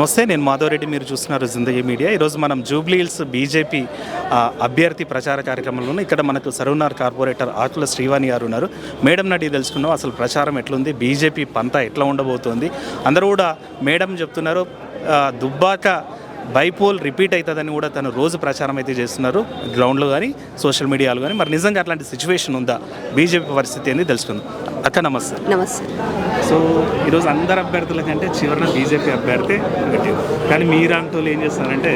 నమస్తే, నేను మాధవరెడ్డి. మీరు చూస్తున్నారు జిందగీ మీడియా. ఈరోజు మనం జూబ్లీ హిల్స్ బీజేపీ అభ్యర్థి ప్రచార కార్యక్రమంలో ఇక్కడ మనకు సరూనార్ కార్పొరేటర్ ఆకుల శ్రీవాణి గారు ఉన్నారు. మేడం నడి తెలుసుకున్నాం, అసలు ప్రచారం ఎట్లుంది, బీజేపీ పంత ఎట్లా ఉండబోతోంది. అందరూ కూడా మేడం చెప్తున్నారు దుబ్బాక బైపోల్ రిపీట్ అవుతుందని కూడా తను రోజు ప్రచారం అయితే చేస్తున్నారు, గ్రౌండ్లో కానీ సోషల్ మీడియాలో కానీ. మరి నిజంగా అట్లాంటి సిచ్యువేషన్ ఉందా, బీజేపీ పరిస్థితి ఏంది తెలుసుకుందాం. అక్క నమస్తే. నమస్తే. సో ఈరోజు అందరు అభ్యర్థుల కంటే చివరిన బీజేపీ అభ్యర్థి పెట్టింది, కానీ మీరంటూ ఏం చేస్తున్నారంటే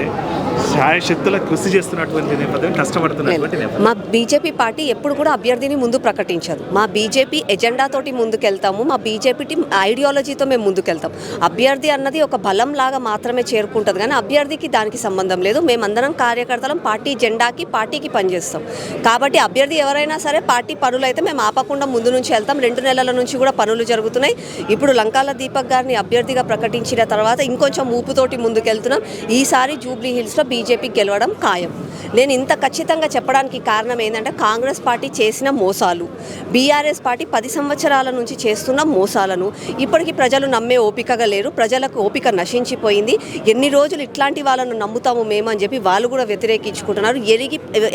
శాయశక్తుల కృషి చేస్తున్నటువంటి నేపథ్యం, కష్టపడుతున్నటువంటి నేపథ్యం. మా బీజేపీ పార్టీ ఎప్పుడు కూడా అభ్యర్థిని ముందు ప్రకటించదు. మా బీజేపీ ఎజెండాతోటి ముందుకెళ్తాము, మా బీజేపీ టీం ఐడియాలజీతో మేము ముందుకెళ్తాం. అభ్యర్థి అన్నది ఒక బలం లాగా మాత్రమే చేరుకుంటుంది, కానీ అభ్యర్థికి దానికి సంబంధం లేదు. మేమందరం కార్యకర్తలం, పార్టీ జెండాకి పార్టీకి పనిచేస్తాం. కాబట్టి అభ్యర్థి ఎవరైనా సరే పార్టీ పనులు అయితే మేము ఆపకుండా ముందు నుంచి వెళ్తాం. 2 నెలల నుంచి కూడా పనులు జరుగుతున్నాయి. ఇప్పుడు లంకాల దీపక్ గారిని అభ్యర్థిగా ప్రకటించిన తర్వాత ఇంకొంచెం ఊపుతోటి ముందుకెళ్తున్నాం. ఈసారి జూబ్లీ హిల్స్లో బీజేపీ గెలవడం ఖాయం. నేను ఇంత ఖచ్చితంగా చెప్పడానికి కారణం ఏంటంటే కాంగ్రెస్ పార్టీ చేసిన మోసాలు, బీఆర్ఎస్ పార్టీ 10 సంవత్సరాల నుంచి చేస్తున్న మోసాలను ఇప్పటికీ ప్రజలు నమ్మే ఓపికగా లేరు. ప్రజలకు ఓపిక నశించిపోయింది. ఎన్ని రోజులు ఇట్లాంటి వాళ్ళను నమ్ముతాము మేము అని చెప్పి వాళ్ళు కూడా వ్యతిరేకించుకుంటున్నారు.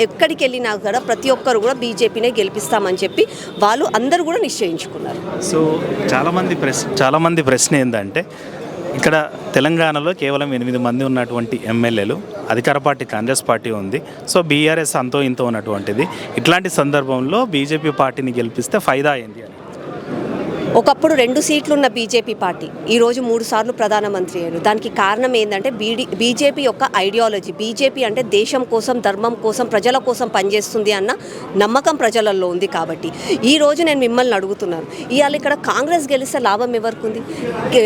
ఎక్కడికి వెళ్ళినా కూడా ప్రతి ఒక్కరు కూడా బీజేపీనే గెలిపిస్తామని చెప్పి వాళ్ళు అందరూ కూడా నిశ్చయించుకున్నారు. సో చాలామంది ప్రశ్న ఏంటంటే, ఇక్కడ తెలంగాణలో కేవలం 8 మంది ఉన్నటువంటి ఎమ్మెల్యేలు, అధికార పార్టీ కాంగ్రెస్ పార్టీ ఉంది. సో బీఆర్ఎస్ అంతో ఇంతో ఉన్నటువంటిది. ఇట్లాంటి సందర్భంలో బీజేపీ పార్టీని గెలిపిస్తే ఫైదా ఏంది అని. ఒకప్పుడు 2 సీట్లు ఉన్న బీజేపీ పార్టీ ఈరోజు 3 సార్లు ప్రధానమంత్రి అయ్యారు. దానికి కారణం ఏంటంటే బీజేపీ యొక్క ఐడియాలజీ. బీజేపీ అంటే దేశం కోసం, ధర్మం కోసం, ప్రజల కోసం పనిచేస్తుంది అన్న నమ్మకం ప్రజలలో ఉంది. కాబట్టి ఈరోజు నేను మిమ్మల్ని అడుగుతున్నాను, ఇవాళ ఇక్కడ కాంగ్రెస్ గెలిస్తే లాభం ఎవరికి ఉంది?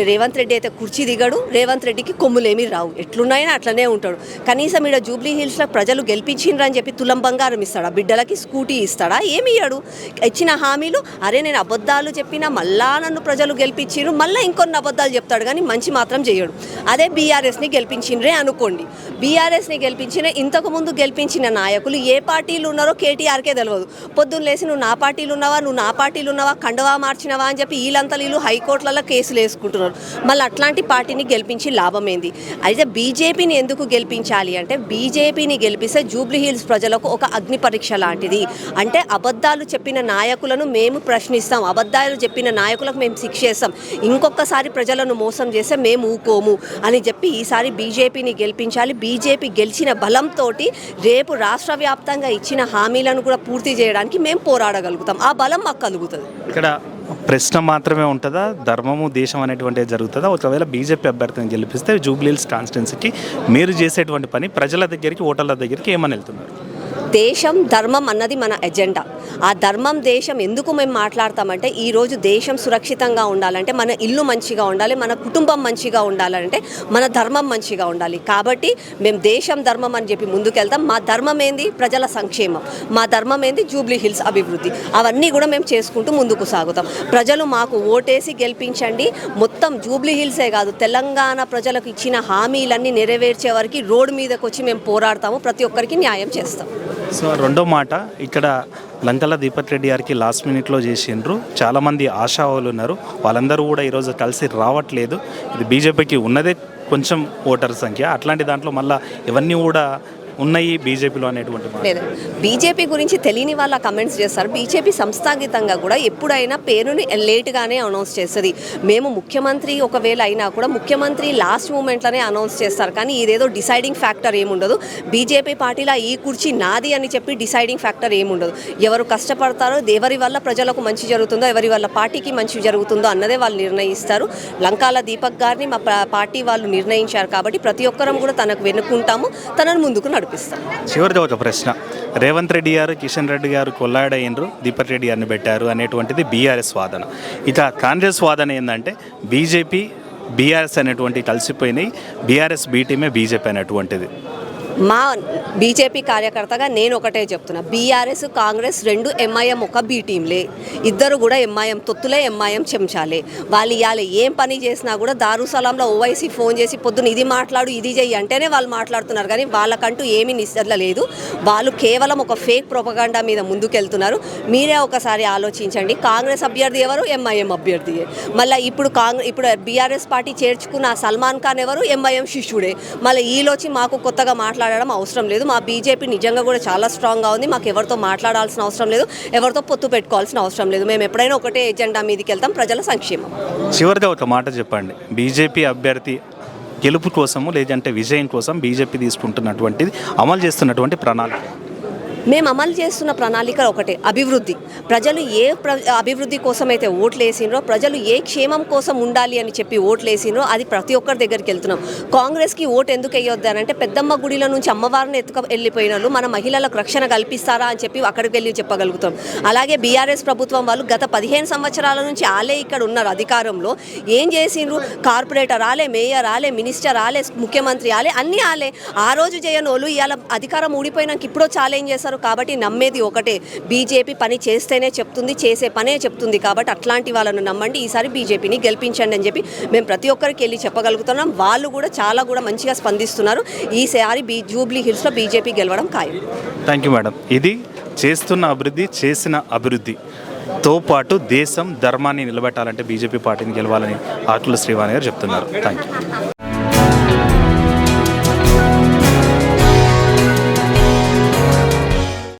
రేవంత్ రెడ్డి అయితే కుర్చీ దిగడు, రేవంత్ రెడ్డికి కొమ్ములేమీ రావు, ఎట్లున్నాయని అట్లనే ఉంటాడు. కనీసం ఇక్కడ జూబ్లీ హిల్స్లో ప్రజలు గెలిపించిండ్రు అని చెప్పి తులం బంగారం ఇస్తాడా? బిడ్డలకి స్కూటీ ఇస్తాడా? ఏమి ఇయ్యాడు. ఇచ్చిన హామీలు, అరే నేను అబద్ధాలు చెప్పినా మళ్ళా నన్ను ప్రజలు గెలిపించిరు, మళ్ళీ ఇంకొన్ని అబద్ధాలు చెప్తాడు, కానీ మంచి మాత్రం చేయడు. అదే బీఆర్ఎస్ని గెలిపించినరే అనుకోండి. బీఆర్ఎస్ని గెలిపించిన, ఇంతకుముందు గెలిపించిన నాయకులు ఏ పార్టీలు ఉన్నారో కేటీఆర్కే తెలియదు. పొద్దున్న లేసి నువ్వు నా పార్టీలు ఉన్నావా, కండవా మార్చినవా అని చెప్పి వీళ్ళంతా హైకోర్టులలో కేసులు వేసుకుంటున్నారు. మళ్ళీ అట్లాంటి పార్టీని గెలిపించి లాభం ఏంది? అయితే బీజేపీని ఎందుకు గెలిపించాలి అంటే, బీజేపీని గెలిపిస్తే జూబ్లీ హిల్స్ ప్రజలకు ఒక అగ్ని పరీక్ష లాంటిది. అంటే అబద్ధాలు చెప్పిన నాయకులను మేము ప్రశ్నిస్తాం, అబద్ధాలు చెప్పిన నాయకులకు మేము శిక్షేస్తాం. ఇంకొకసారి ప్రజలను మోసం చేస్తే మేము ఊకోము అని చెప్పి ఈసారి బీజేపీని గెలిపించాలి. బీజేపీ గెలిచిన బలంతో రేపు రాష్ట్ర వ్యాప్తంగా ఇచ్చిన హామీలను కూడా పూర్తి చేయడానికి మేము పోరాడగలుగుతాం. ఆ బలం మాకు కలుగుతుంది. ఇక్కడ ప్రశ్న మాత్రమే ఉంటుందా, ధర్మము దేశం అనేటువంటిది జరుగుతుందా? ఒకవేళ బీజేపీ అభ్యర్థిని గెలిపిస్తే జూబ్లీ హిల్స్ కాన్స్టిట్యున్సీకి మీరు చేసేటువంటి పని ప్రజల దగ్గరికి, ఓటర్ల దగ్గరికి ఏమని వెళ్తున్నారు? దేశం, ధర్మం అన్నది మన ఎజెండా. ఆ ధర్మం, దేశం ఎందుకు మేము మాట్లాడతామంటే, ఈరోజు దేశం సురక్షితంగా ఉండాలంటే మన ఇల్లు మంచిగా ఉండాలి, మన కుటుంబం మంచిగా ఉండాలంటే మన ధర్మం మంచిగా ఉండాలి. కాబట్టి మేము దేశం, ధర్మం అని చెప్పి ముందుకెళ్తాం. మా ధర్మం ఏంది? ప్రజల సంక్షేమం. మా ధర్మం ఏంది? జూబ్లీ హిల్స్ అభివృద్ధి. అవన్నీ కూడా మేము చేసుకుంటూ ముందుకు సాగుతాం. ప్రజలు మాకు ఓటేసి గెలిపించండి. మొత్తం జూబ్లీ హిల్సే కాదు, తెలంగాణ ప్రజలకు ఇచ్చిన హామీలన్నీ నెరవేర్చే వరకు రోడ్డు మీదకి వచ్చి మేము పోరాడతాము, ప్రతి ఒక్కరికి న్యాయం చేస్తాం. సో రెండో మాట, ఇక్కడ లంకల దీపక్ రెడ్డి గారికి లాస్ట్ మినిట్లో చేసిండ్రు. చాలామంది ఆశావాళ్ళు ఉన్నారు, వాళ్ళందరూ కూడా ఈరోజు కలిసి రావట్లేదు. ఇది బీజేపీకి ఉన్నదే కొంచెం ఓటర్ సంఖ్య, అట్లాంటి దాంట్లో మళ్ళీ ఇవన్నీ కూడా ఉన్నాయి బీజేపీలో అనేటువంటి. లేదు, బీజేపీ గురించి తెలియని వాళ్ళ కమెంట్స్ చేస్తారు. బీజేపీ సంస్థాగతంగా కూడా ఎప్పుడైనా పేరుని లేట్గానే అనౌన్స్ చేస్తుంది. మేము ముఖ్యమంత్రి ఒకవేళ అయినా కూడా ముఖ్యమంత్రి లాస్ట్ మూమెంట్లోనే అనౌన్స్ చేస్తారు, కానీ ఇదేదో డిసైడింగ్ ఫ్యాక్టర్ ఏముండదు. బీజేపీ పార్టీలో ఈ కుర్చీ నాది అని చెప్పి డిసైడింగ్ ఫ్యాక్టర్ ఏముండదు. ఎవరు కష్టపడతారో, ఎవరి వల్ల ప్రజలకు మంచి జరుగుతుందో, ఎవరి వల్ల పార్టీకి మంచి జరుగుతుందో అన్నదే వాళ్ళు నిర్ణయిస్తారు. లంకాల దీపక్ గారిని మా పార్టీ వాళ్ళు నిర్ణయించారు, కాబట్టి ప్రతి ఒక్కరం కూడా తనకు వెనుకుంటాము, తనను ముందుకు నడిపిస్తాం. చివరిగా ఒక ప్రశ్న, రేవంత్ రెడ్డి గారు, కిషన్ రెడ్డి గారు కొల్లాడైనరు, దీపక్ రెడ్డి గారిని పెట్టారు అనేటువంటిది బీఆర్ఎస్ వాదన. ఇక కాంగ్రెస్ వాదన ఏంటంటే బీజేపీ, బీఆర్ఎస్ అనేటువంటి కలిసిపోయినాయి, బీఆర్ఎస్ బీ టీమే బీజేపీ అనేటువంటిది. మా బీజేపీ కార్యకర్తగా నేను ఒకటే చెప్తున్నా, బీఆర్ఎస్ కాంగ్రెస్ రెండు ఎంఐఎం ఒక బీ టీంలే, ఇద్దరు కూడా ఎంఐఎం తొత్తులే, ఎంఐఎం చెంచాలే. వాళ్ళు ఇవ్వాలి ఏం పని చేసినా కూడా దారుసలాంలో ఓవైసీ ఫోన్ చేసి పొద్దున ఇది మాట్లాడు ఇది చెయ్యి అంటేనే వాళ్ళు మాట్లాడుతున్నారు, కానీ వాళ్ళకంటూ ఏమీ నిశ్చర్ల లేదు. వాళ్ళు కేవలం ఒక ఫేక్ ప్రొపగండా మీద ముందుకెళ్తున్నారు. మీరే ఒకసారి ఆలోచించండి, కాంగ్రెస్ అభ్యర్థి ఎవరు? ఎంఐఎం అభ్యర్థియే. మళ్ళీ ఇప్పుడు బీఆర్ఎస్ పార్టీ చేర్చుకున్న సల్మాన్ ఖాన్ ఎవరు? ఎంఐఎం శిష్యుడే. మళ్ళీ వీళ్ళొచ్చి మాకు కొత్తగా మాట్లాడడం అవసరం లేదు. మా బీజేపీ నిజంగా కూడా చాలా స్ట్రాంగ్గా ఉంది. మాకు ఎవరితో మాట్లాడాల్సిన అవసరం లేదు, ఎవరితో పొత్తు పెట్టుకోవాల్సిన అవసరం లేదు. మేము ఎప్పుడైనా ఒకటే ఎజెండా మీదకి వెళ్తాం, ప్రజల సంక్షేమం. చివరిగా ఒక మాట చెప్పండి, బీజేపీ అభ్యర్థి గెలుపు కోసము లేదంటే విజయం కోసం బీజేపీ తీసుకుంటున్నటువంటిది అమలు చేస్తున్నటువంటి ప్రణాళిక. మేము అమలు చేస్తున్న ప్రణాళిక ఒకటే, అభివృద్ధి. ప్రజలు ఏ అభివృద్ధి కోసం అయితే ఓట్లు వేసినరో, ప్రజలు ఏ క్షేమం కోసం ఉండాలి అని చెప్పి ఓట్లు వేసినరో అది ప్రతి ఒక్కరి దగ్గరికి వెళ్తున్నాం. కాంగ్రెస్కి ఓటు ఎందుకు వేయొద్దు అని అంటే, పెద్దమ్మ గుడిలో నుంచి అమ్మవారిని వెళ్ళిపోయిన వాళ్ళు మన మహిళలకు రక్షణ కల్పిస్తారా అని చెప్పి అక్కడికి వెళ్ళి చెప్పగలుగుతాం. అలాగే బీఆర్ఎస్ ప్రభుత్వం వాళ్ళు గత 15 సంవత్సరాల నుంచి ఆలే ఇక్కడ ఉన్నారు అధికారంలో. ఏం చేసిండ్రు? కార్పొరేటర్ ఆలే, మేయర్ ఆలే, మినిస్టర్ ఆలే, ముఖ్యమంత్రి ఆలే, అన్నీ ఆలే. ఆ రోజు చేయని వాళ్ళు ఇవాళ అధికారం ఊడిపోయినాక ఇప్పుడు ఛాలెంజ్ చేస్తారు. కాబట్టి నమ్మేది ఒకటే, బీజేపీ పని చేస్తేనే చెప్తుంది, చేసే పనే చెప్తుంది. కాబట్టి అట్లాంటి వాళ్ళను నమ్మండి, ఈసారి బీజేపీని గెలిపించండి అని చెప్పి మేము ప్రతి ఒక్కరికి వెళ్ళి చెప్పగలుగుతున్నాం. వాళ్ళు కూడా చాలా మంచిగా స్పందిస్తున్నారు. ఈసారి జూబ్లీ హిల్స్లో బీజేపీ గెలవడం ఖాయం. Thank you madam. ఇది చేస్తున్న అభివృద్ధి, చేసిన అభివృద్ధితో పాటు దేశం ధర్మాన్ని నిలబెట్టాలంటే బీజేపీ పార్టీని గెలవాలని ఆకుల శ్రీవాణి గారు చెప్తున్నారు. Thank you.